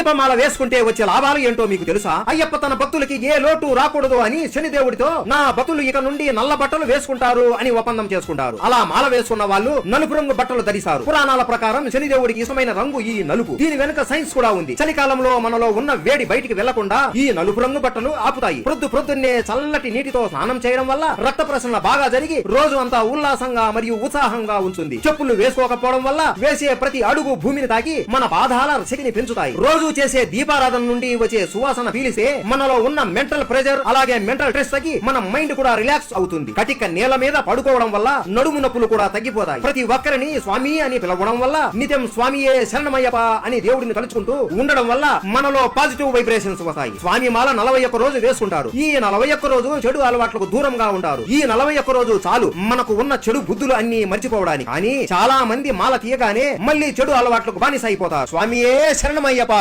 దీపమాల వేసుకుంటే వచ్చే లాభాలు ఏంటో మీకు తెలుసా? అయ్యప్ప తన భక్తులకి ఏ లోటు రాకూడదు అని శనిదేవుడితో నా భక్తులు ఇక నుండి నల్ల బట్టలు వేసుకుంటారు అని ఒప్పందం చేసుకుంటారు. అలా మాల వేసుకున్న వాళ్ళు నలుపు రంగు బట్టలు ధరిస్తారు. పురాణాల ప్రకారం శనిదేవుడికి ఇష్టమైన రంగు ఈ నలుపు. దీని వెనుక సైన్స్ కూడా ఉంది. చలికాలంలో మనలో ఉన్న వేడి బయటికి వెళ్లకుండా ఈ నలుపు రంగు బట్టలు ఆపుతాయి. ప్రొద్దున్నే చల్లటి నీటితో స్నానం చేయడం వల్ల రక్త ప్రసరణ బాగా జరిగి రోజు అంతా ఉల్లాసంగా మరియు ఉత్సాహంగా ఉంటుంది. చెప్పులు వేసుకోకపోవడం వల్ల వేసే ప్రతి అడుగు భూమిని తాకి మన పాదాల శక్తిని పెంచుతాయి. రోజు చేసే దీపారాధన నుండి వచ్చే సువాసన పీలిస్తే మనలో ఉన్న మెంటల్ ప్రెజర్ అలాగే మెంటల్ స్ట్రెస్ తగ్గి మన మైండ్ కూడా రిలాక్స్ అవుతుంది. కటిక నేల మీద పడుకోవడం వల్ల నడుము నొప్పులు కూడా తగ్గిపోతాయి. ప్రతి ఒక్కరిని స్వామి అని పిలవడం వల్ల నిత్యం స్వామియే శరణమయ్యప్ప అని దేవుడిని తలుచుకుంటూ ఉండడం వల్ల మనలో పాజిటివ్ వైబ్రేషన్స్ వస్తాయి. స్వామి మాల 41 రోజు వేసుకుంటారు. ఈ 41 రోజు చెడు అలవాట్లకు దూరంగా ఉంటారు. ఈ 41 రోజు చాలు మనకు ఉన్న చెడు బుద్ధులు అన్ని మర్చిపోవడానికి. కానీ చాలా మంది మాల తీయగానే మళ్ళీ చెడు అలవాట్లకు బానిస అయిపోతారు. స్వామియే శరణమయ్యప్ప.